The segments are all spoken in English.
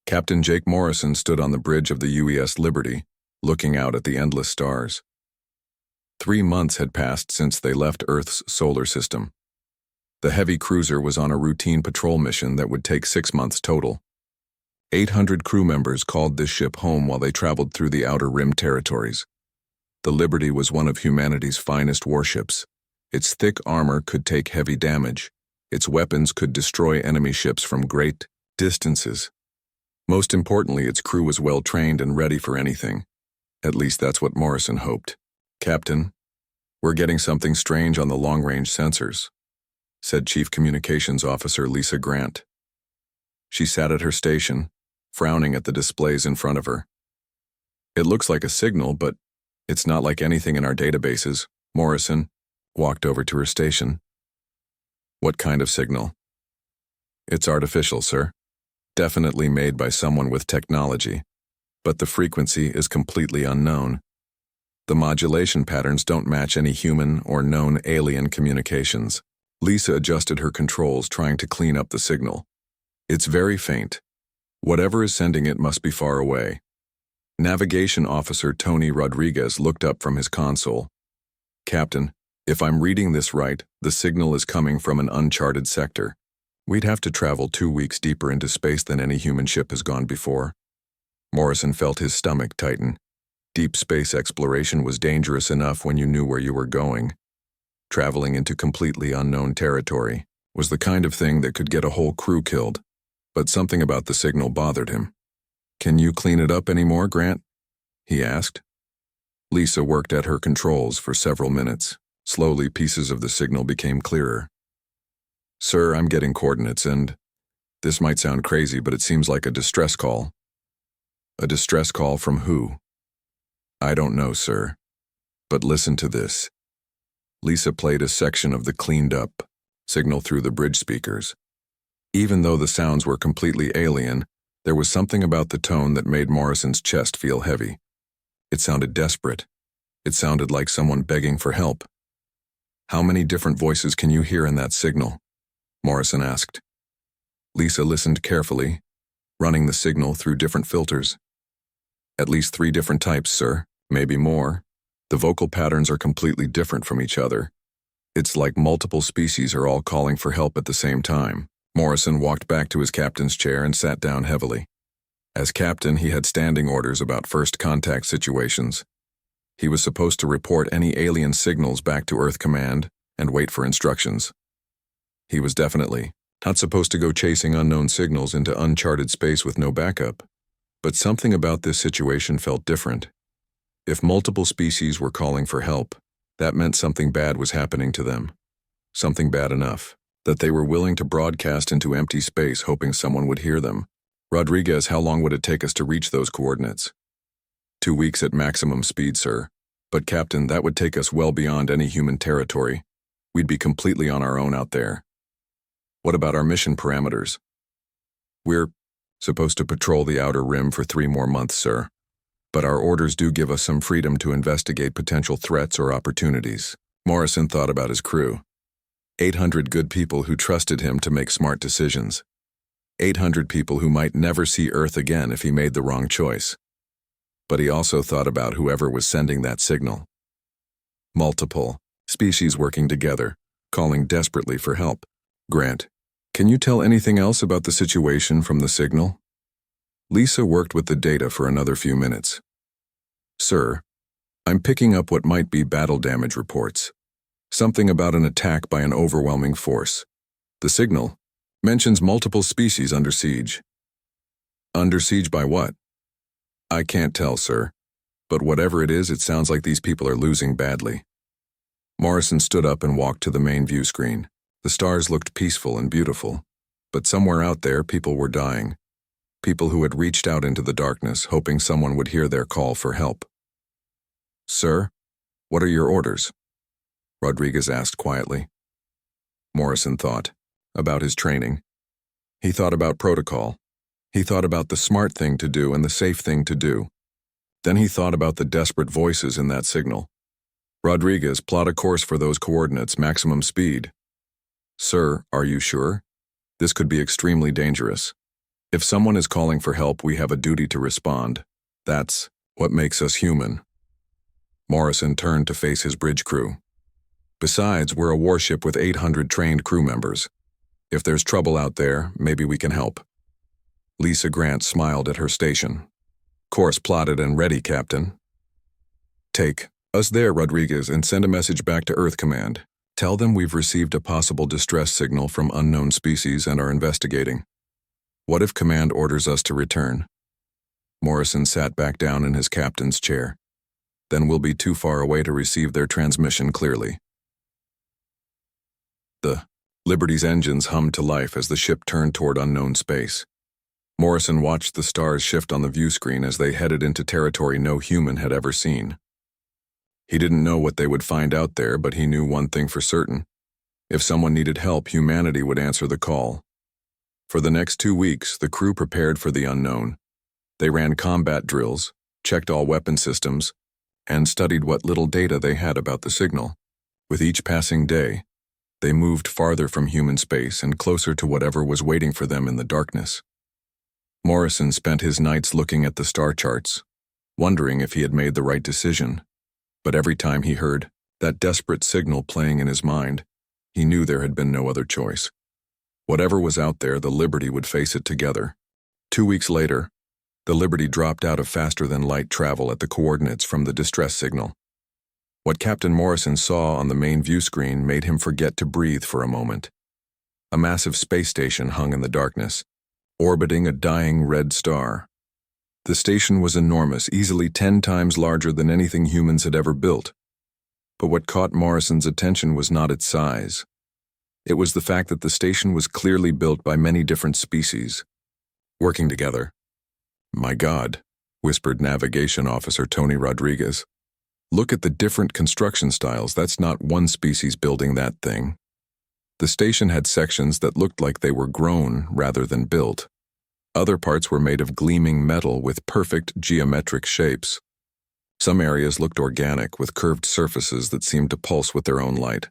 Captain Jake Morrison stood on the bridge of the UES Liberty, looking out at the endless stars. 3 months had passed since they left Earth's solar system. The heavy cruiser was on a routine patrol mission that would take 6 months total. 800 crew members called this ship home while they traveled through the Outer Rim territories. The Liberty was one of humanity's finest warships. Its thick armor could take heavy damage. Its weapons could destroy enemy ships from great distances. Most importantly, its crew was well trained and ready for anything. At least that's what Morrison hoped. "Captain, we're getting something strange on the long-range sensors," said Chief Communications Officer Lisa Grant. She sat at her station, frowning at the displays in front of her. "It looks like a signal, but it's not like anything in our databases." Morrison walked over to her station. "What kind of signal?" "It's artificial, sir. Definitely made by someone with technology, but the frequency is completely unknown. The modulation patterns don't match any human or known alien communications." Lisa adjusted her controls, trying to clean up the signal. "It's very faint. Whatever is sending it must be far away." Navigation Officer Tony Rodriguez looked up from his console. "Captain, if I'm reading this right, the signal is coming from an uncharted sector. We'd have to travel 2 weeks deeper into space than any human ship has gone before." Morrison felt his stomach tighten. Deep space exploration was dangerous enough when you knew where you were going. Traveling into completely unknown territory was the kind of thing that could get a whole crew killed, but something about the signal bothered him. "Can you clean it up any more, Grant?" he asked. Lisa worked at her controls for several minutes. Slowly, pieces of the signal became clearer. "Sir, I'm getting coordinates and this might sound crazy, but it seems like a distress call." "A distress call from who?" "I don't know, sir. But listen to this." Lisa played a section of the cleaned-up signal through the bridge speakers. Even though the sounds were completely alien, there was something about the tone that made Morrison's chest feel heavy. It sounded desperate. It sounded like someone begging for help. "How many different voices can you hear in that signal?" Morrison asked. Lisa listened carefully, running the signal through different filters. "At least 3 different types, sir. Maybe more. The vocal patterns are completely different from each other. It's like multiple species are all calling for help at the same time." Morrison walked back to his captain's chair and sat down heavily. As captain, he had standing orders about first contact situations. He was supposed to report any alien signals back to Earth Command and wait for instructions. He was definitely not supposed to go chasing unknown signals into uncharted space with no backup. But something about this situation felt different. If multiple species were calling for help, that meant something bad was happening to them. Something bad enough that they were willing to broadcast into empty space hoping someone would hear them. "Rodriguez, how long would it take us to reach those coordinates?" 2 weeks at maximum speed, sir. But Captain, that would take us well beyond any human territory. We'd be completely on our own out there. "What about our mission parameters?" "We're supposed to patrol the Outer Rim for 3 more months, sir. But our orders do give us some freedom to investigate potential threats or opportunities." Morrison thought about his crew. 800 good people who trusted him to make smart decisions. 800 people who might never see Earth again if he made the wrong choice. But he also thought about whoever was sending that signal. Multiple species working together, calling desperately for help. "Grant, can you tell anything else about the situation from the signal?" Lisa worked with the data for another few minutes. "Sir, I'm picking up what might be battle damage reports. Something about an attack by an overwhelming force. The signal mentions multiple species under siege." "Under siege by what?" "I can't tell, sir. But whatever it is, it sounds like these people are losing badly." Morrison stood up and walked to the main view screen. The stars looked peaceful and beautiful, but somewhere out there people were dying. People who had reached out into the darkness, hoping someone would hear their call for help. "Sir, what are your orders?" Rodriguez asked quietly. Morrison thought about his training. He thought about protocol. He thought about the smart thing to do and the safe thing to do. Then he thought about the desperate voices in that signal. "Rodriguez, plot a course for those coordinates, maximum speed." "Sir, are you sure? This could be extremely dangerous." If someone is calling for help, we have a duty to respond. That's what makes us human. Morrison turned to face his bridge crew. Besides, we're a warship with 800 trained crew members. If there's trouble out there, maybe we can help. Lisa Grant smiled at her station. Course plotted and ready, Captain. Take us there, Rodriguez, and send a message back to Earth Command. Tell them we've received a possible distress signal from unknown species and are investigating. What if Command orders us to return? Morrison sat back down in his captain's chair. Then we'll be too far away to receive their transmission clearly. The Liberty's engines hummed to life as the ship turned toward unknown space. Morrison watched the stars shift on the view screen as they headed into territory no human had ever seen. He didn't know what they would find out there, but he knew one thing for certain. If someone needed help, humanity would answer the call. For the next 2 weeks, the crew prepared for the unknown. They ran combat drills, checked all weapon systems, and studied what little data they had about the signal. With each passing day, they moved farther from human space and closer to whatever was waiting for them in the darkness. Morrison spent his nights looking at the star charts, wondering if he had made the right decision. But every time he heard that desperate signal playing in his mind, he knew there had been no other choice. Whatever was out there, the Liberty would face it together. 2 weeks later, the Liberty dropped out of faster-than-light travel at the coordinates from the distress signal. What Captain Morrison saw on the main view screen made him forget to breathe for a moment. A massive space station hung in the darkness, orbiting a dying red star. The station was enormous, easily 10 times larger than anything humans had ever built. But what caught Morrison's attention was not its size. It was the fact that the station was clearly built by many different species, working together. "My God," whispered Navigation Officer Tony Rodriguez. "Look at the different construction styles. That's not one species building that thing." The station had sections that looked like they were grown rather than built. Other parts were made of gleaming metal with perfect geometric shapes. Some areas looked organic, with curved surfaces that seemed to pulse with their own light.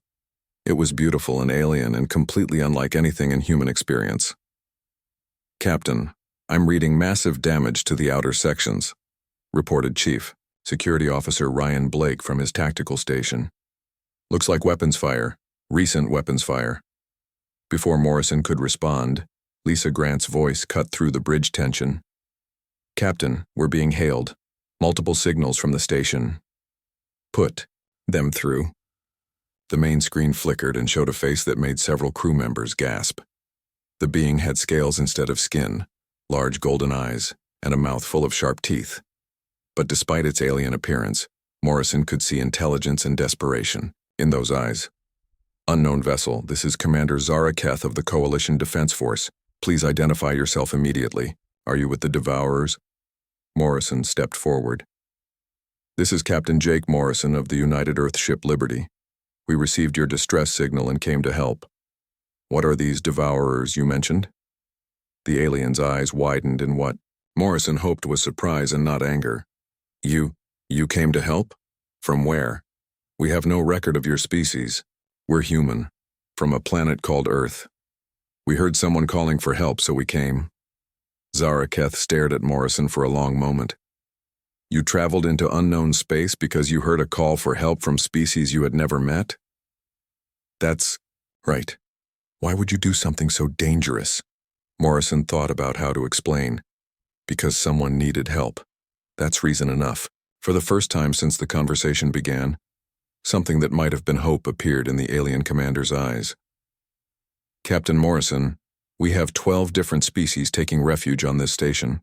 It was beautiful and alien and completely unlike anything in human experience. "Captain, I'm reading massive damage to the outer sections," reported Chief Security Officer Ryan Blake from his tactical station. "Looks like weapons fire, recent weapons fire." Before Morrison could respond, Lisa Grant's voice cut through the bridge tension. "Captain, we're being hailed. Multiple signals from the station. Put them through." The main screen flickered and showed a face that made several crew members gasp. The being had scales instead of skin, large golden eyes, and a mouth full of sharp teeth. But despite its alien appearance, Morrison could see intelligence and desperation in those eyes. "Unknown vessel, this is Commander Zara Keth of the Coalition Defense Force. Please identify yourself immediately. Are you with the Devourers?" Morrison stepped forward. "This is Captain Jake Morrison of the United Earthship Liberty. We received your distress signal and came to help. What are these Devourers you mentioned?" The alien's eyes widened in what Morrison hoped was surprise and not anger. You came to help? From where? We have no record of your species. We're human, from a planet called Earth. We heard someone calling for help, so we came." Zara Keth stared at Morrison for a long moment. "You traveled into unknown space because you heard a call for help from species you had never met?" "That's right. Why would you do something so dangerous?" Morrison thought about how to explain. "Because someone needed help. That's reason enough." For the first time since the conversation began, something that might have been hope appeared in the alien commander's eyes. "Captain Morrison, we have 12 different species taking refuge on this station.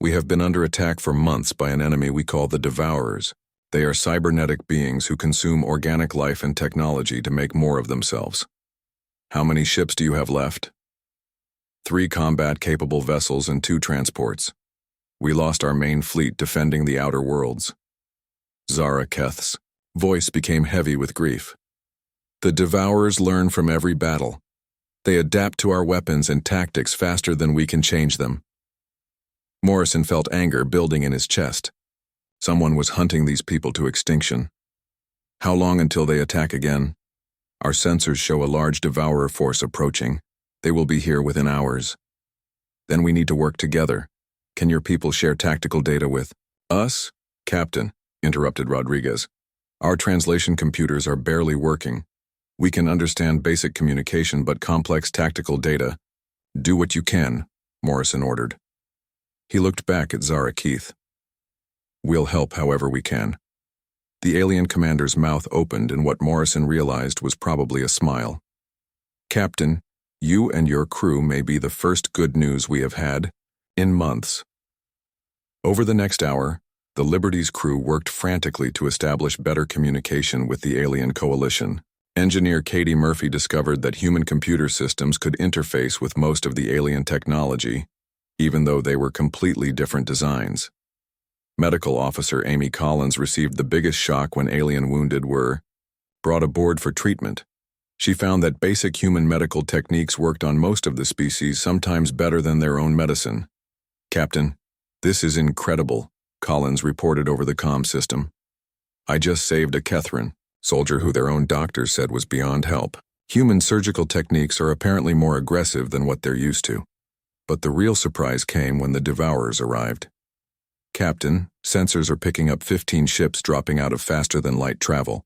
We have been under attack for months by an enemy we call the Devourers. They are cybernetic beings who consume organic life and technology to make more of themselves. How many ships do you have left?" 3 combat-capable vessels and 2 transports. We lost our main fleet defending the outer worlds." Zara Keth's voice became heavy with grief. "The Devourers learn from every battle. They adapt to our weapons and tactics faster than we can change them." Morrison felt anger building in his chest. Someone was hunting these people to extinction. "How long until they attack again?" "Our sensors show a large Devourer force approaching. They will be here within hours." Then we need to work together. Can your people share tactical data with us? Captain, interrupted Rodriguez. Our translation computers are barely working. We can understand basic communication but complex tactical data. Do what you can, Morrison ordered. He looked back at Zara Keith. We'll help however we can. The alien commander's mouth opened and what Morrison realized was probably a smile. Captain, you and your crew may be the first good news we have had in months. Over the next hour, the Liberty's crew worked frantically to establish better communication with the alien coalition. Engineer Katie Murphy discovered that human computer systems could interface with most of the alien technology, even though they were completely different designs. Medical Officer Amy Collins received the biggest shock when alien wounded were brought aboard for treatment. She found that basic human medical techniques worked on most of the species, sometimes better than their own medicine. Captain, this is incredible, Collins reported over the comm system. I just saved a Kethran soldier who their own doctors said was beyond help. Human surgical techniques are apparently more aggressive than what they're used to. But the real surprise came when the Devourers arrived. Captain, sensors are picking up 15 ships dropping out of faster-than-light travel,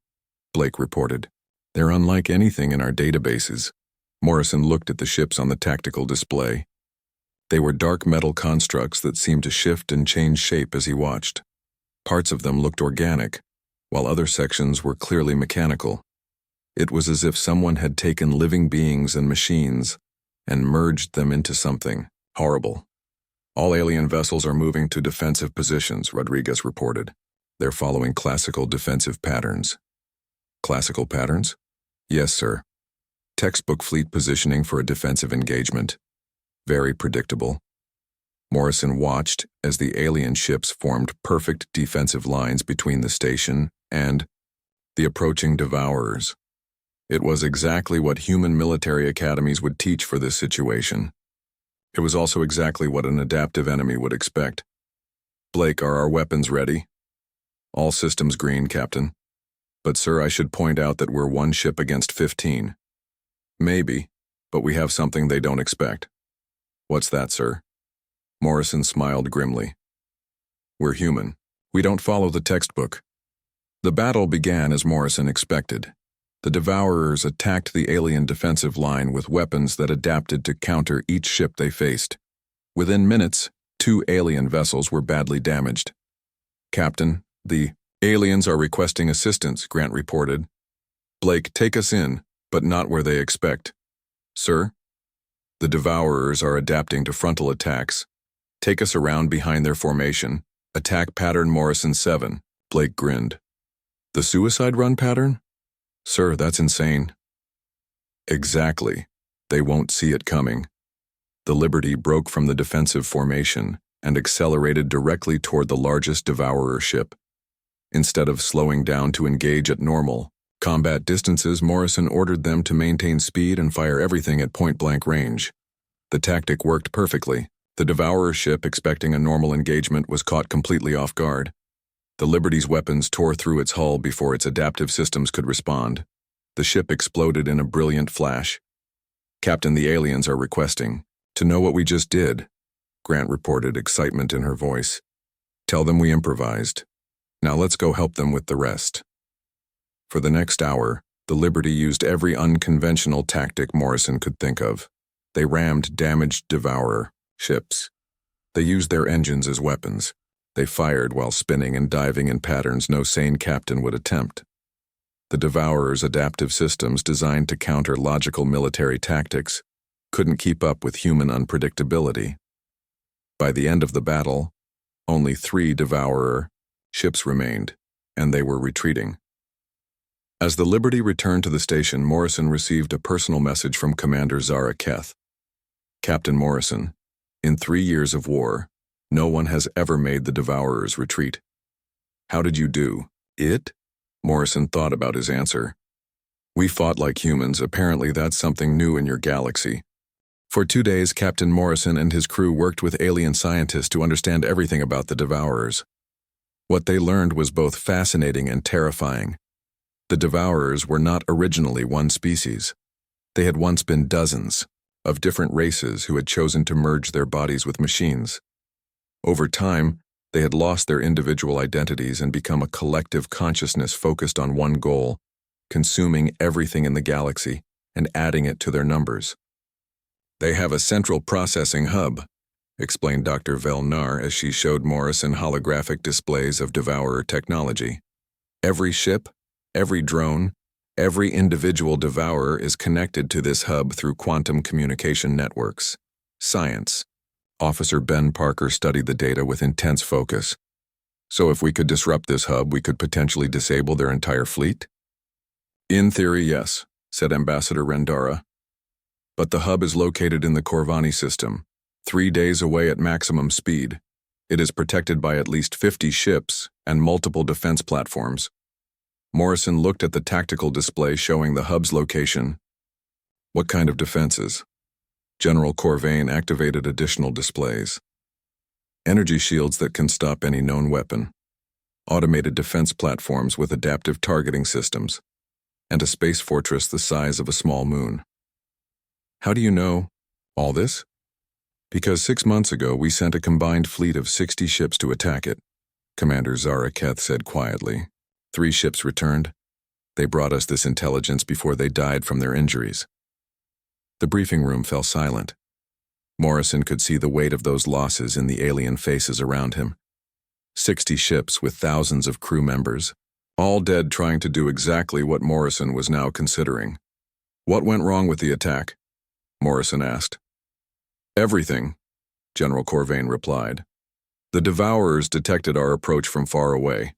Blake reported. They're unlike anything in our databases. Morrison looked at the ships on the tactical display. They were dark metal constructs that seemed to shift and change shape as he watched. Parts of them looked organic, while other sections were clearly mechanical. It was as if someone had taken living beings and machines and merged them into something horrible. All alien vessels are moving to defensive positions, Rodriguez reported. They're following classical defensive patterns. Classical patterns? Yes, sir. Textbook fleet positioning for a defensive engagement. Very predictable. Morrison watched as the alien ships formed perfect defensive lines between the station and the approaching Devourers. It was exactly what human military academies would teach for this situation. It was also exactly what an adaptive enemy would expect. Blake, are our weapons ready? All systems green, Captain. But sir, I should point out that we're one ship against 15. Maybe, but we have something they don't expect. What's that, sir? Morrison smiled grimly. We're human. We don't follow the textbook. The battle began as Morrison expected. The Devourers attacked the alien defensive line with weapons that adapted to counter each ship they faced. Within minutes, 2 alien vessels were badly damaged. Captain, the aliens are requesting assistance, Grant reported. Blake, take us in, but not where they expect. Sir? The Devourers are adapting to frontal attacks. Take us around behind their formation. Attack pattern Morrison 7. Blake grinned. The suicide run pattern? Sir, that's insane. Exactly. They won't see it coming. The Liberty broke from the defensive formation and accelerated directly toward the largest Devourer ship. Instead of slowing down to engage at normal combat distances, Morrison ordered them to maintain speed and fire everything at point-blank range. The tactic worked perfectly. The Devourer ship, expecting a normal engagement, was caught completely off guard. The Liberty's weapons tore through its hull before its adaptive systems could respond. The ship exploded in a brilliant flash. Captain, the aliens are requesting to know what we just did, Grant reported, excitement in her voice. Tell them we improvised. Now let's go help them with the rest. For the next hour, the Liberty used every unconventional tactic Morrison could think of. They rammed damaged Devourer ships. They used their engines as weapons. They fired while spinning and diving in patterns no sane captain would attempt. The Devourer's adaptive systems, designed to counter logical military tactics, couldn't keep up with human unpredictability. By the end of the battle, only 3 Devourer ships remained, and they were retreating. As the Liberty returned to the station, Morrison received a personal message from Commander Zara Keth. Captain Morrison, in 3 years of war, no one has ever made the Devourers retreat. How did you do it? Morrison thought about his answer. We fought like humans. Apparently that's something new in your galaxy. For 2 days, Captain Morrison and his crew worked with alien scientists to understand everything about the Devourers. What they learned was both fascinating and terrifying. The Devourers were not originally one species. They had once been dozens, of different races who had chosen to merge their bodies with machines. Over time, they had lost their individual identities and become a collective consciousness focused on one goal, consuming everything in the galaxy and adding it to their numbers. They have a central processing hub, explained Dr. Velnar as she showed Morrison holographic displays of Devourer technology. Every ship, every drone, every individual Devourer is connected to this hub through quantum communication networks. Science. Officer Ben Parker studied the data with intense focus. So if we could disrupt this hub, we could potentially disable their entire fleet? In theory, yes, said Ambassador Rendara. But the hub is located in the Corvani system, 3 days away at maximum speed. It is protected by at least 50 ships and multiple defense platforms. Morrison looked at the tactical display showing the hub's location. What kind of defenses? General Corvain activated additional displays. Energy shields that can stop any known weapon. Automated defense platforms with adaptive targeting systems. And a space fortress the size of a small moon. How do you know all this? Because 6 months ago we sent a combined fleet of 60 ships to attack it, Commander Zara Keth said quietly. 3 ships returned. They brought us this intelligence before they died from their injuries. The briefing room fell silent. Morrison could see the weight of those losses in the alien faces around him. 60 ships with thousands of crew members, all dead trying to do exactly what Morrison was now considering. What went wrong with the attack? Morrison asked. Everything, General Corvain replied. The Devourers detected our approach from far away.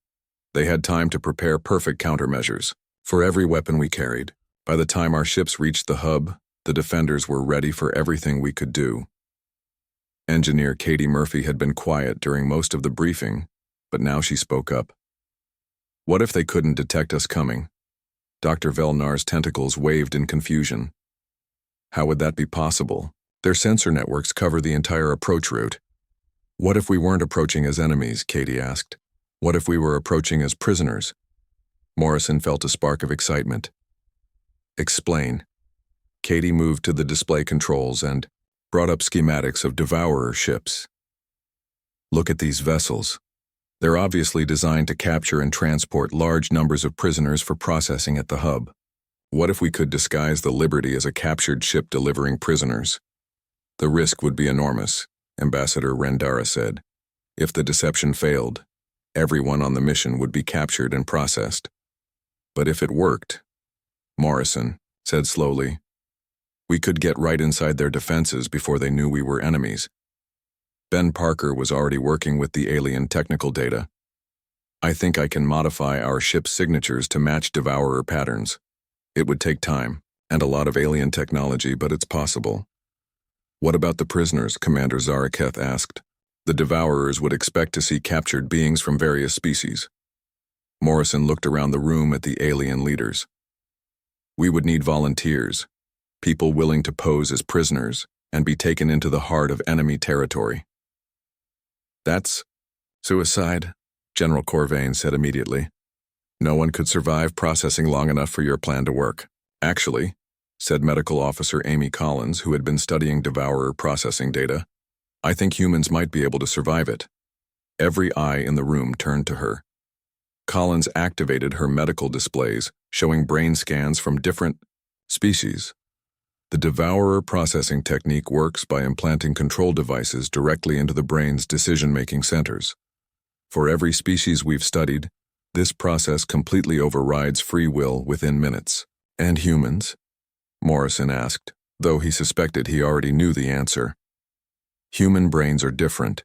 They had time to prepare perfect countermeasures for every weapon we carried. By the time our ships reached the hub, the defenders were ready for everything we could do. Engineer Katie Murphy had been quiet during most of the briefing, but now she spoke up. What if they couldn't detect us coming? Dr. Velnar's tentacles waved in confusion. How would that be possible? Their sensor networks cover the entire approach route. What if we weren't approaching as enemies? Katie asked. What if we were approaching as prisoners? Morrison felt a spark of excitement. Explain. Katie moved to the display controls and brought up schematics of Devourer ships. Look at these vessels. They're obviously designed to capture and transport large numbers of prisoners for processing at the hub. What if we could disguise the Liberty as a captured ship delivering prisoners? The risk would be enormous, Ambassador Rendara said. If the deception failed, everyone on the mission would be captured and processed. But if it worked, Morrison said slowly, we could get right inside their defenses before they knew we were enemies. Ben Parker was already working with the alien technical data. I think I can modify our ship's signatures to match Devourer patterns. It would take time and a lot of alien technology, but it's possible. What about the prisoners? Commander Zaraketh asked. The Devourers would expect to see captured beings from various species. Morrison looked around the room at the alien leaders. We would need volunteers, people willing to pose as prisoners and be taken into the heart of enemy territory. That's suicide, General Corvain said immediately. No one could survive processing long enough for your plan to work. Actually, said Medical Officer Amy Collins, who had been studying Devourer processing data, I think humans might be able to survive it. Every eye in the room turned to her. Collins activated her medical displays, showing brain scans from different species. The Devourer processing technique works by implanting control devices directly into the brain's decision-making centers. For every species we've studied, this process completely overrides free will within minutes. And humans? Morrison asked, though he suspected he already knew the answer. Human brains are different.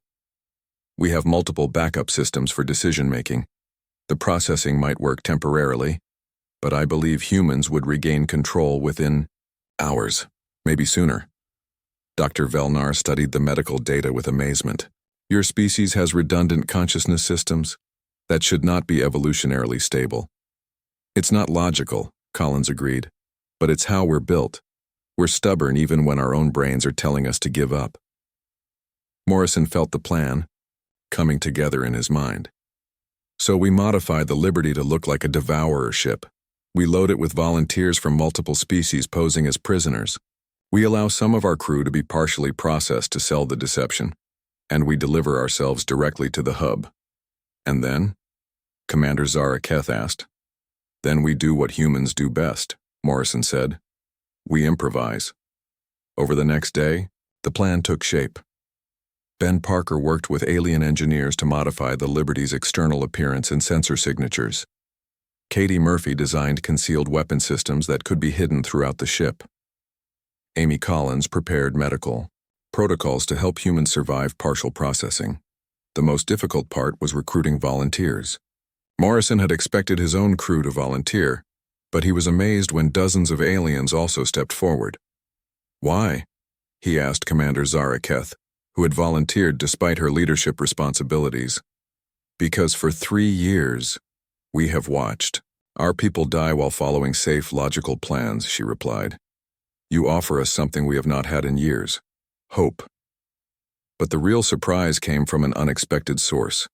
We have multiple backup systems for decision-making. The processing might work temporarily, but I believe humans would regain control within hours, maybe sooner. Dr. Velnar studied the medical data with amazement. Your species has redundant consciousness systems that should not be evolutionarily stable. It's not logical, Collins agreed, but it's how we're built. We're stubborn even when our own brains are telling us to give up. Morrison felt the plan coming together in his mind. So we modify the Liberty to look like a Devourer ship. We load it with volunteers from multiple species posing as prisoners. We allow some of our crew to be partially processed to sell the deception, and we deliver ourselves directly to the hub. And then? Commander Zara Keth asked. Then we do what humans do best, Morrison said. We improvise. Over the next day, the plan took shape. Ben Parker worked with alien engineers to modify the Liberty's external appearance and sensor signatures. Katie Murphy designed concealed weapon systems that could be hidden throughout the ship. Amy Collins prepared medical protocols to help humans survive partial processing. The most difficult part was recruiting volunteers. Morrison had expected his own crew to volunteer, but he was amazed when dozens of aliens also stepped forward. Why? He asked Commander Zara Keth, who had volunteered despite her leadership responsibilities. Because for 3 years, we have watched our people die while following safe, logical plans, she replied. You offer us something we have not had in years, hope. But the real surprise came from an unexpected source.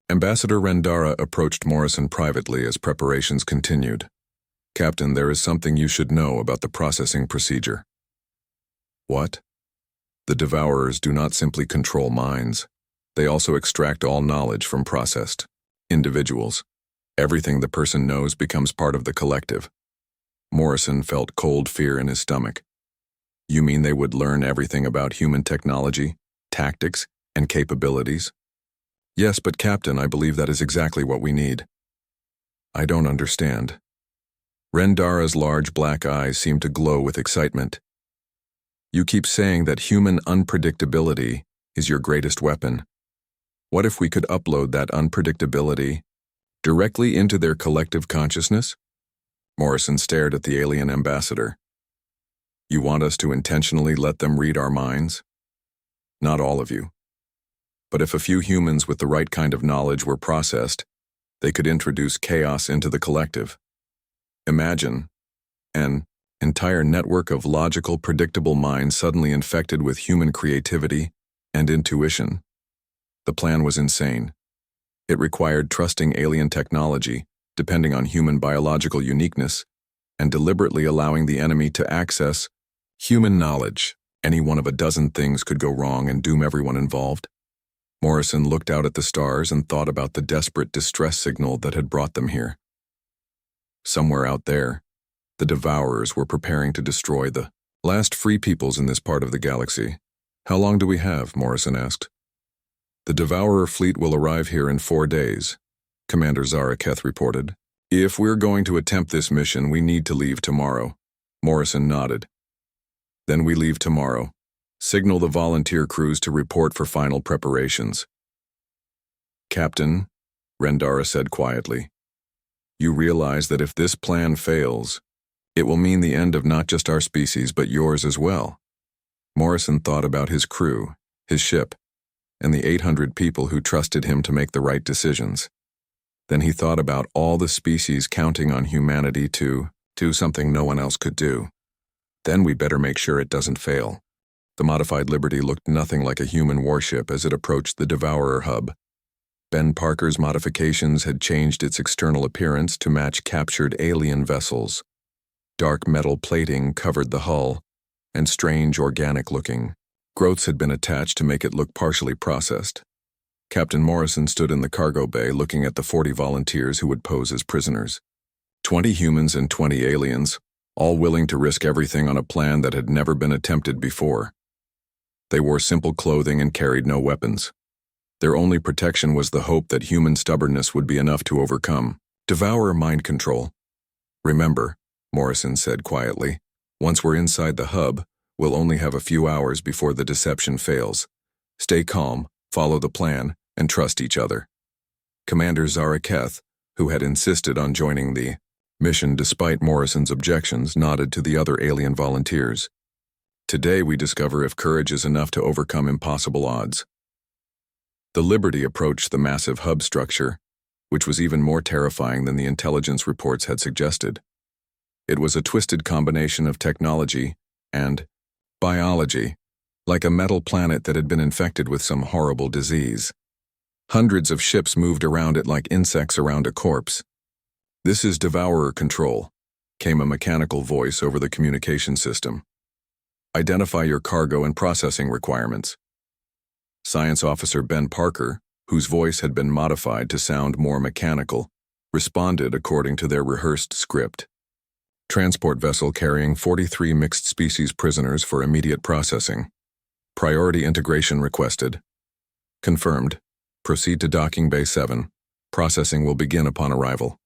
Ambassador Rendara approached Morrison privately as preparations continued. Captain, there is something you should know about the processing procedure. What? The Devourers do not simply control minds. They also extract all knowledge from processed individuals. Everything the person knows becomes part of the collective. Morrison felt cold fear in his stomach. You mean they would learn everything about human technology, tactics, and capabilities? Yes, but Captain, I believe that is exactly what we need. I don't understand. Rendara's large black eyes seemed to glow with excitement. You keep saying that human unpredictability is your greatest weapon. What if we could upload that unpredictability directly into their collective consciousness? Morrison stared at the alien ambassador. You want us to intentionally let them read our minds? Not all of you. But if a few humans with the right kind of knowledge were processed, they could introduce chaos into the collective. Imagine an entire network of logical, predictable minds suddenly infected with human creativity and intuition. The plan was insane. It required trusting alien technology, depending on human biological uniqueness, and deliberately allowing the enemy to access human knowledge. Any one of a dozen things could go wrong and doom everyone involved. Morrison looked out at the stars and thought about the desperate distress signal that had brought them here. Somewhere out there, the Devourers were preparing to destroy the last free peoples in this part of the galaxy. How long do we have? Morrison asked. The Devourer fleet will arrive here in 4 days, Commander Zara Keth reported. If we're going to attempt this mission, we need to leave tomorrow. Morrison nodded. Then we leave tomorrow. Signal the volunteer crews to report for final preparations. Captain, Rendara said quietly, you realize that if this plan fails, it will mean the end of not just our species but yours as well. Morrison thought about his crew, his ship, and the 800 people who trusted him to make the right decisions. Then he thought about all the species counting on humanity to do something no one else could do. Then we better make sure it doesn't fail. The modified Liberty looked nothing like a human warship as it approached the Devourer hub. Ben Parker's modifications had changed its external appearance to match captured alien vessels. Dark metal plating covered the hull, and strange organic-looking growths had been attached to make it look partially processed. Captain Morrison stood in the cargo bay looking at the 40 volunteers who would pose as prisoners. 20 humans and 20 aliens, all willing to risk everything on a plan that had never been attempted before. They wore simple clothing and carried no weapons. Their only protection was the hope that human stubbornness would be enough to overcome. Devourer mind control. Remember, Morrison said quietly, once we're inside the hub, we'll only have a few hours before the deception fails. Stay calm, follow the plan, and trust each other. Commander Zara Keth, who had insisted on joining the mission despite Morrison's objections, nodded to the other alien volunteers. Today we discover if courage is enough to overcome impossible odds. The Liberty approached the massive hub structure, which was even more terrifying than the intelligence reports had suggested. It was a twisted combination of technology and biology, like a metal planet that had been infected with some horrible disease. Hundreds of ships moved around it like insects around a corpse. This is Devourer control, came a mechanical voice over the communication system. Identify your cargo and processing requirements. Science Officer Ben Parker, whose voice had been modified to sound more mechanical, responded according to their rehearsed script. Transport vessel carrying 43 mixed-species prisoners for immediate processing. Priority integration requested. Confirmed. Proceed to Docking Bay 7. Processing will begin upon arrival.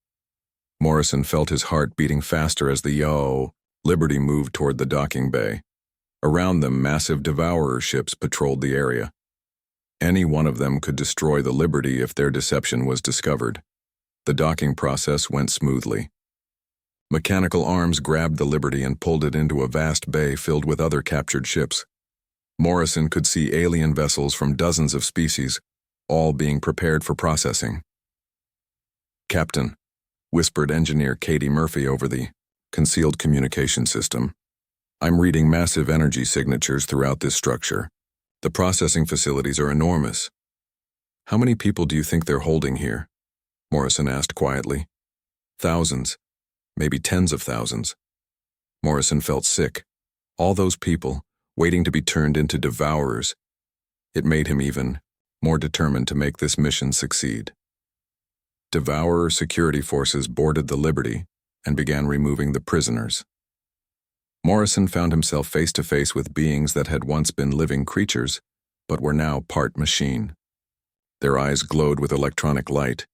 Morrison felt his heart beating faster as the Liberty moved toward the docking bay. Around them, massive devourer ships patrolled the area. Any one of them could destroy the Liberty if their deception was discovered. The docking process went smoothly. Mechanical arms grabbed the Liberty and pulled it into a vast bay filled with other captured ships. Morrison could see alien vessels from dozens of species, all being prepared for processing. "Captain," whispered engineer Katie Murphy over the concealed communication system. "I'm reading massive energy signatures throughout this structure. The processing facilities are enormous." "How many people do you think they're holding here?" Morrison asked quietly. "Thousands. Maybe tens of thousands." Morrison felt sick. All those people, waiting to be turned into devourers. It made him even more determined to make this mission succeed. Devourer security forces boarded the Liberty and began removing the prisoners. Morrison found himself face to face with beings that had once been living creatures, but were now part machine. Their eyes glowed with electronic light,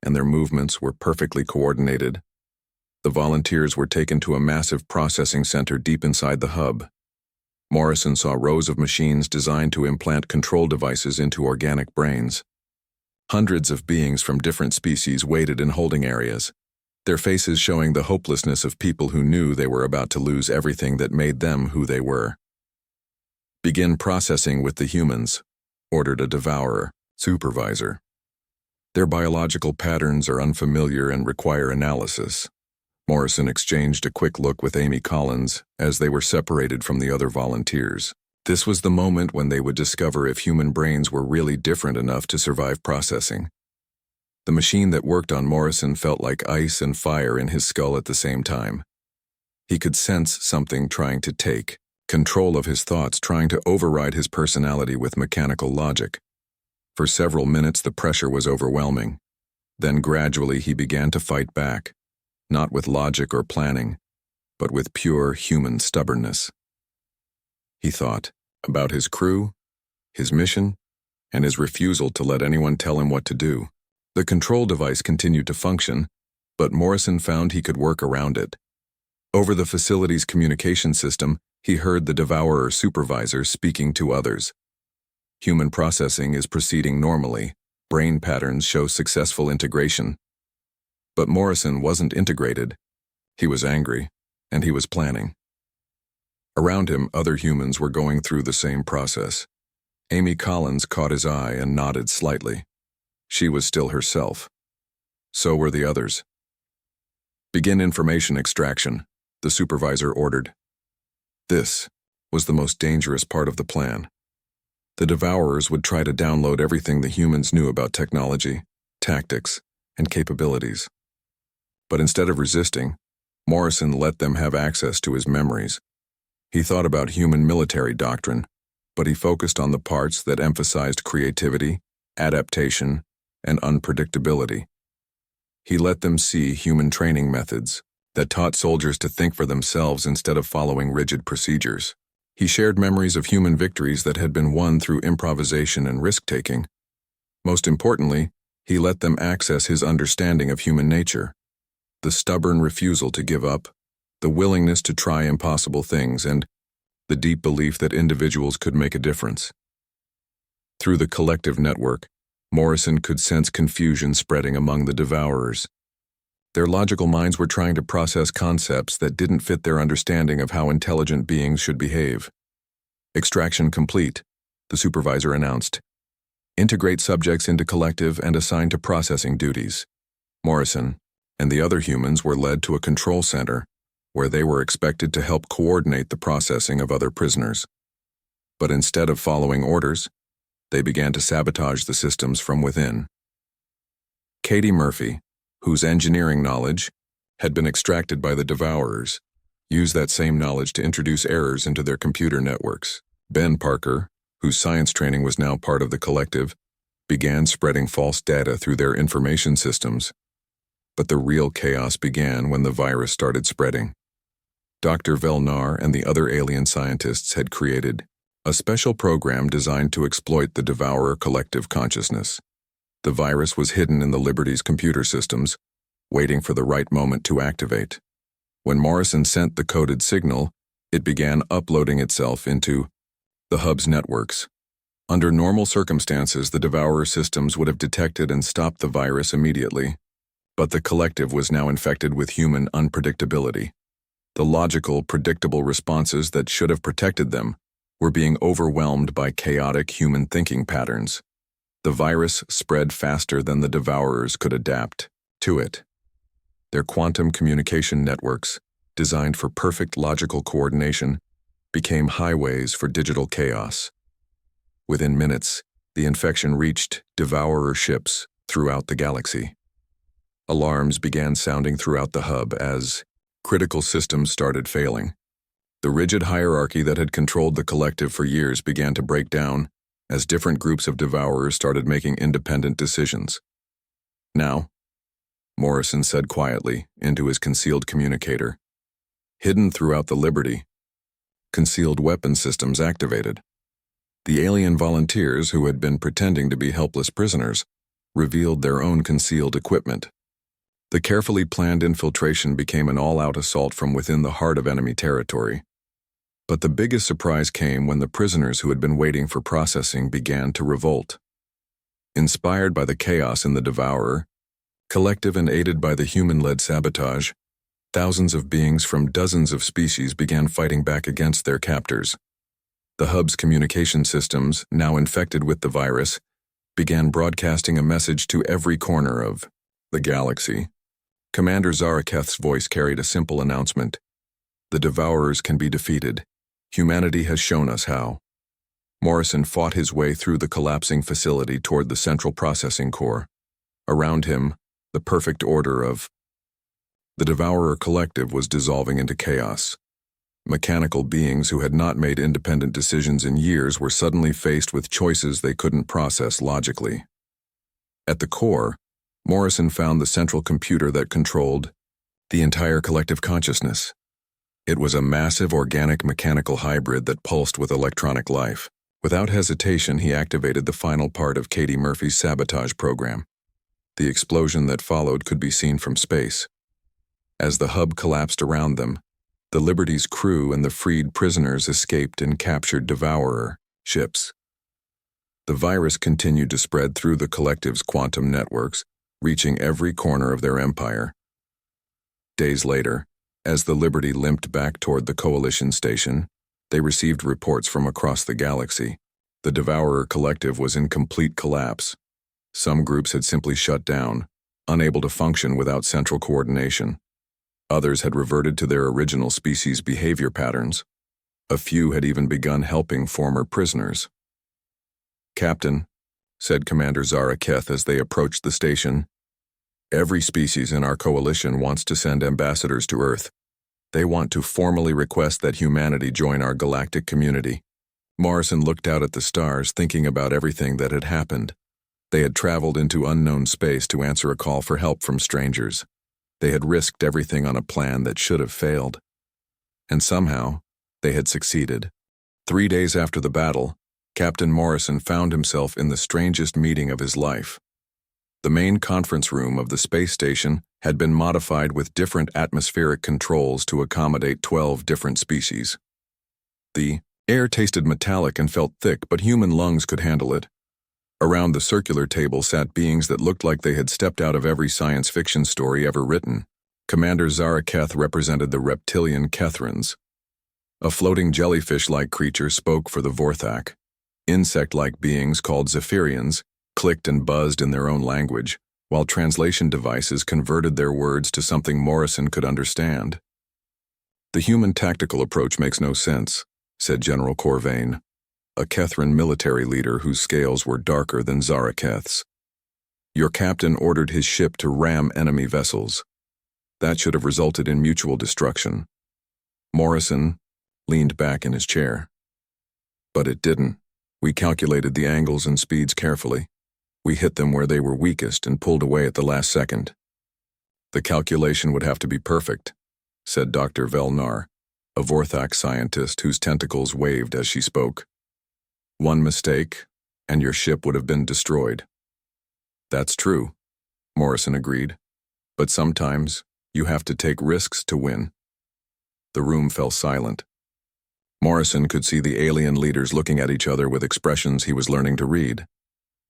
and their movements were perfectly coordinated. The volunteers were taken to a massive processing center deep inside the hub. Morrison saw rows of machines designed to implant control devices into organic brains. Hundreds of beings from different species waited in holding areas, their faces showing the hopelessness of people who knew they were about to lose everything that made them who they were. "Begin processing with the humans," ordered a devourer supervisor. "Their biological patterns are unfamiliar and require analysis." Morrison exchanged a quick look with Amy Collins as they were separated from the other volunteers. This was the moment when they would discover if human brains were really different enough to survive processing. The machine that worked on Morrison felt like ice and fire in his skull at the same time. He could sense something trying to take control of his thoughts, trying to override his personality with mechanical logic. For several minutes the pressure was overwhelming. Then gradually he began to fight back. Not with logic or planning, but with pure human stubbornness. He thought about his crew, his mission, and his refusal to let anyone tell him what to do. The control device continued to function, but Morrison found he could work around it. Over the facility's communication system, he heard the devourer supervisor speaking to others. "Human processing is proceeding normally. Brain patterns show successful integration." But Morrison wasn't integrated. He was angry, and he was planning. Around him, other humans were going through the same process. Amy Collins caught his eye and nodded slightly. She was still herself. So were the others. "Begin information extraction," the supervisor ordered. This was the most dangerous part of the plan. The devourers would try to download everything the humans knew about technology, tactics, and capabilities. But instead of resisting, Morrison let them have access to his memories. He thought about human military doctrine, but he focused on the parts that emphasized creativity, adaptation, and unpredictability. He let them see human training methods that taught soldiers to think for themselves instead of following rigid procedures. He shared memories of human victories that had been won through improvisation and risk-taking. Most importantly, he let them access his understanding of human nature. The stubborn refusal to give up, the willingness to try impossible things, and the deep belief that individuals could make a difference. Through the collective network, Morrison could sense confusion spreading among the devourers. Their logical minds were trying to process concepts that didn't fit their understanding of how intelligent beings should behave. "Extraction complete," the supervisor announced. "Integrate subjects into collective and assign to processing duties." Morrison and the other humans were led to a control center where they were expected to help coordinate the processing of other prisoners. But instead of following orders, they began to sabotage the systems from within. Katie Murphy, whose engineering knowledge had been extracted by the devourers, use that same knowledge to introduce errors into their computer networks. Ben Parker, whose science training was now part of the collective, began spreading false data through their information systems. But the real chaos began when the virus started spreading. Dr. Velnar and the other alien scientists had created a special program designed to exploit the Devourer collective consciousness. The virus was hidden in the Liberty's computer systems, waiting for the right moment to activate. When Morrison sent the coded signal, it began uploading itself into the hub's networks. Under normal circumstances, the Devourer systems would have detected and stopped the virus immediately. But the collective was now infected with human unpredictability. The logical, predictable responses that should have protected them were being overwhelmed by chaotic human thinking patterns. The virus spread faster than the Devourers could adapt to it. Their quantum communication networks, designed for perfect logical coordination, became highways for digital chaos. Within minutes, the infection reached Devourer ships throughout the galaxy. Alarms began sounding throughout the hub as critical systems started failing. The rigid hierarchy that had controlled the collective for years began to break down as different groups of Devourers started making independent decisions. "Now," Morrison said quietly into his concealed communicator. Hidden throughout the Liberty, concealed weapon systems activated. The alien volunteers who had been pretending to be helpless prisoners revealed their own concealed equipment. The carefully planned infiltration became an all-out assault from within the heart of enemy territory. But the biggest surprise came when the prisoners who had been waiting for processing began to revolt. Inspired by the chaos in the Devourer, collective and aided by the human-led sabotage, thousands of beings from dozens of species began fighting back against their captors. The hub's communication systems, now infected with the virus, began broadcasting a message to every corner of the galaxy. Commander Zaraketh's voice carried a simple announcement. "The Devourers can be defeated. Humanity has shown us how." Morrison fought his way through the collapsing facility toward the central processing core. Around him, the perfect order of the Devourer collective was dissolving into chaos. Mechanical beings who had not made independent decisions in years were suddenly faced with choices they couldn't process logically. At the core, Morrison found the central computer that controlled the entire collective consciousness. It was a massive organic mechanical hybrid that pulsed with electronic life. Without hesitation, he activated the final part of Katie Murphy's sabotage program. The explosion that followed could be seen from space. As the hub collapsed around them, the Liberty's crew and the freed prisoners escaped and captured Devourer ships. The virus continued to spread through the collective's quantum networks, reaching every corner of their empire. Days later, as the Liberty limped back toward the Coalition station, they received reports from across the galaxy. The Devourer collective was in complete collapse. Some groups had simply shut down, unable to function without central coordination. Others had reverted to their original species behavior patterns. A few had even begun helping former prisoners. "Captain," said Commander Zaraketh as they approached the station, "every species in our coalition wants to send ambassadors to Earth. They want to formally request that humanity join our galactic community." Morrison looked out at the stars, thinking about everything that had happened. They had traveled into unknown space to answer a call for help from strangers. They had risked everything on a plan that should have failed. And somehow, they had succeeded. 3 days after the battle, Captain Morrison found himself in the strangest meeting of his life. The main conference room of the space station had been modified with different atmospheric controls to accommodate 12 different species. The air tasted metallic and felt thick, but human lungs could handle it. Around the circular table sat beings that looked like they had stepped out of every science fiction story ever written. Commander Zaraketh represented the reptilian Kethrans. A floating jellyfish-like creature spoke for the Vorthak. Insect-like beings called Zephyrians clicked and buzzed in their own language, while translation devices converted their words to something Morrison could understand. "The human tactical approach makes no sense," said General Corvain, a Kethran military leader whose scales were darker than Zaraketh's. "Your captain ordered his ship to ram enemy vessels. That should have resulted in mutual destruction. Morrison leaned back in his chair. But it didn't. We calculated the angles and speeds carefully. We hit them where they were weakest and pulled away at the last second. The calculation would have to be perfect, said Dr. Velnar, a Vorthak scientist whose tentacles waved as she spoke. One mistake, and your ship would have been destroyed. That's true, Morrison agreed. But sometimes, you have to take risks to win. The room fell silent. Morrison could see the alien leaders looking at each other with expressions he was learning to read.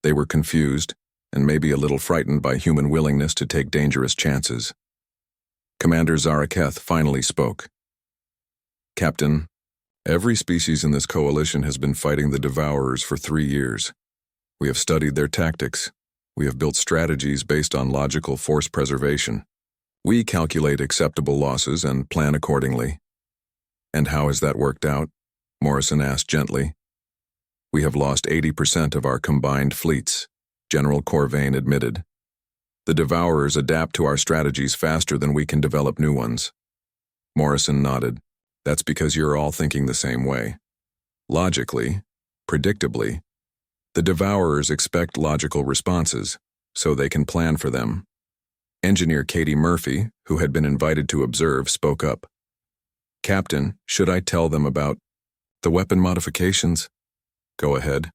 They were confused, and maybe a little frightened by human willingness to take dangerous chances. Commander Zaraketh finally spoke. Captain, every species in this coalition has been fighting the Devourers for 3 years. We have studied their tactics. We have built strategies based on logical force preservation. We calculate acceptable losses and plan accordingly. And how has that worked out? Morrison asked gently. We have lost 80% of our combined fleets, General Corvain admitted. The Devourers adapt to our strategies faster than we can develop new ones. Morrison nodded. That's because you're all thinking the same way. Logically, predictably, the Devourers expect logical responses, so they can plan for them. Engineer Katie Murphy, who had been invited to observe, spoke up. Captain, should I tell them about the weapon modifications? Go ahead.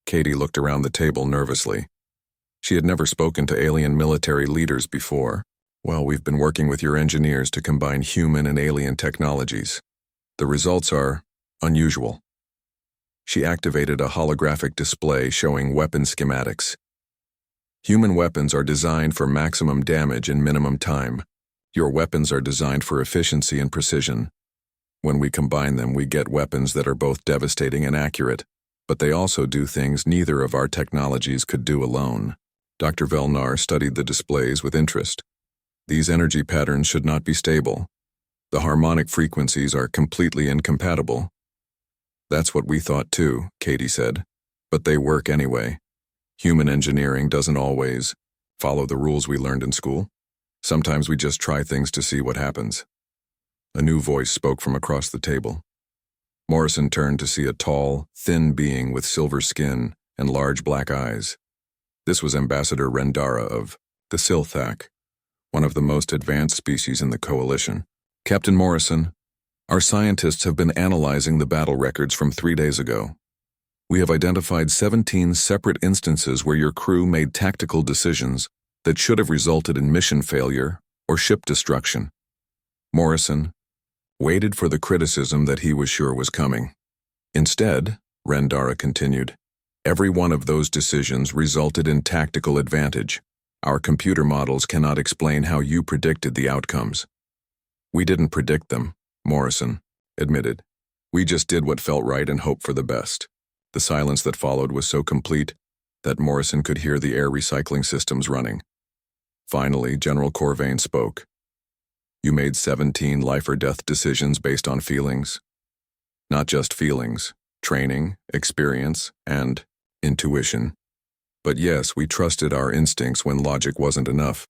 Katie looked around the table nervously. She had never spoken to alien military leaders before. Well, we've been working with your engineers to combine human and alien technologies. The results are unusual. She activated a holographic display showing weapon schematics. Human weapons are designed for maximum damage in minimum time. Your weapons are designed for efficiency and precision. When we combine them, we get weapons that are both devastating and accurate, but they also do things neither of our technologies could do alone. Dr. Velnar studied the displays with interest. These energy patterns should not be stable. The harmonic frequencies are completely incompatible. That's what we thought too, Katie said. But they work anyway. Human engineering doesn't always follow the rules we learned in school. Sometimes we just try things to see what happens. A new voice spoke from across the table. Morrison turned to see a tall, thin being with silver skin and large black eyes. This was Ambassador Rendara of the Silthak, one of the most advanced species in the coalition. Captain Morrison, our scientists have been analyzing the battle records from 3 days ago. We have identified 17 separate instances where your crew made tactical decisions that should have resulted in mission failure or ship destruction. Morrison waited for the criticism that he was sure was coming. Instead, Rendara continued, every one of those decisions resulted in tactical advantage. Our computer models cannot explain how you predicted the outcomes. We didn't predict them, Morrison admitted. We just did what felt right and hoped for the best. The silence that followed was so complete that Morrison could hear the air recycling systems running. Finally, General Corvain spoke. You made 17 life-or-death decisions based on feelings. Not just feelings, training, experience, and intuition. But yes, we trusted our instincts when logic wasn't enough.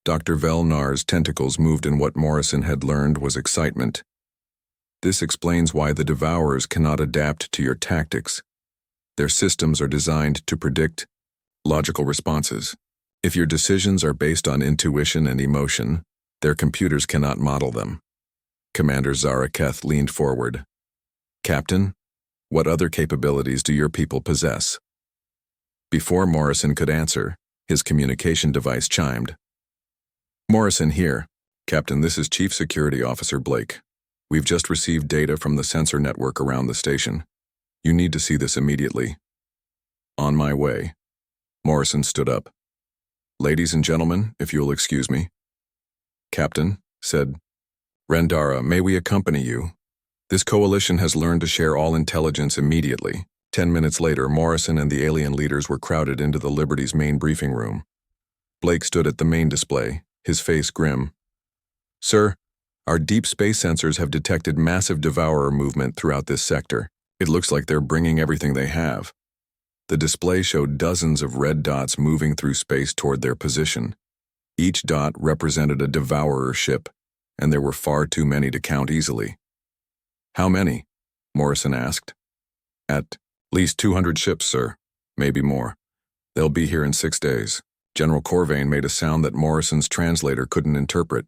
Dr. Velnar's tentacles moved in what Morrison had learned was excitement. This explains why the Devourers cannot adapt to your tactics. Their systems are designed to predict logical responses. If your decisions are based on intuition and emotion, their computers cannot model them. Commander Zaraketh leaned forward. Captain, what other capabilities do your people possess? Before Morrison could answer, his communication device chimed. Morrison here. Captain, this is Chief Security Officer Blake. We've just received data from the sensor network around the station. You need to see this immediately. On my way. Morrison stood up. Ladies and gentlemen, if you'll excuse me. Captain, said Rendara, may we accompany you? This coalition has learned to share all intelligence immediately. 10 minutes later, Morrison and the alien leaders were crowded into the Liberty's main briefing room. Blake stood at the main display, his face grim. Sir, our deep space sensors have detected massive devourer movement throughout this sector. It looks like they're bringing everything they have. The display showed dozens of red dots moving through space toward their position. Each dot represented a devourer ship, and there were far too many to count easily. "How many?" Morrison asked. "At least 200 ships, sir. Maybe more. They'll be here in 6 days." General Corvain made a sound that Morrison's translator couldn't interpret.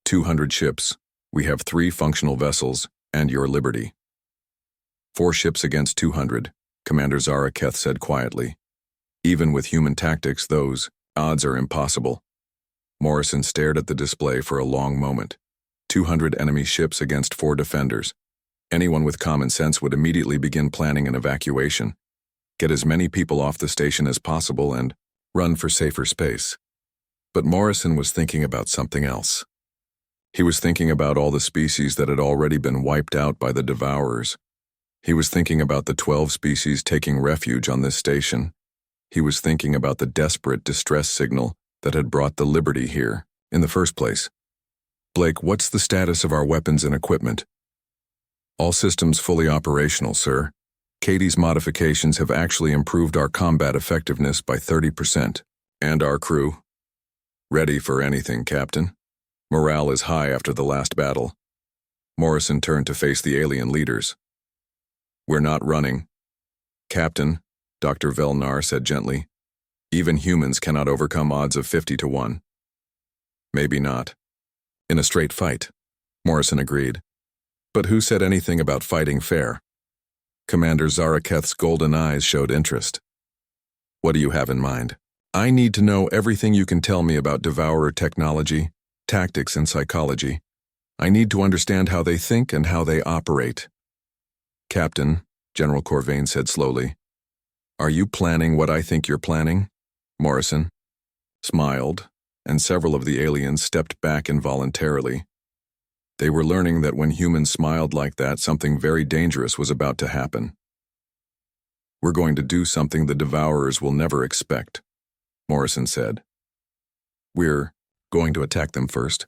200 ships. We have 3 functional vessels, and your liberty." 4 ships against 200, Commander Zara Keth said quietly. "Even with human tactics, those odds are impossible." Morrison stared at the display for a long moment. 200 enemy ships against 4 defenders. Anyone with common sense would immediately begin planning an evacuation. Get as many people off the station as possible and run for safer space. But Morrison was thinking about something else. He was thinking about all the species that had already been wiped out by the Devourers. He was thinking about the 12 species taking refuge on this station. He was thinking about the desperate distress signal that had brought the Liberty here in the first place. "Blake, what's the status of our weapons and equipment?" "All systems fully operational, sir. Katie's modifications have actually improved our combat effectiveness by 30%. And our crew?" "Ready for anything, Captain. Morale is high after the last battle." Morrison turned to face the alien leaders. "We're not running." "Captain," Dr. Velnar said gently, "even humans cannot overcome odds of 50 to 1. "Maybe not. In a straight fight," Morrison agreed. "But who said anything about fighting fair?" Commander Zara Keth's golden eyes showed interest. "What do you have in mind?" "I need to know everything you can tell me about Devourer technology, tactics, and psychology. I need to understand how they think and how they operate." "Captain," General Corvain said slowly, "are you planning what I think you're planning?" Morrison smiled, and several of the aliens stepped back involuntarily. They were learning that when humans smiled like that, something very dangerous was about to happen. "We're going to do something the Devourers will never expect," Morrison said. "We're going to attack them first."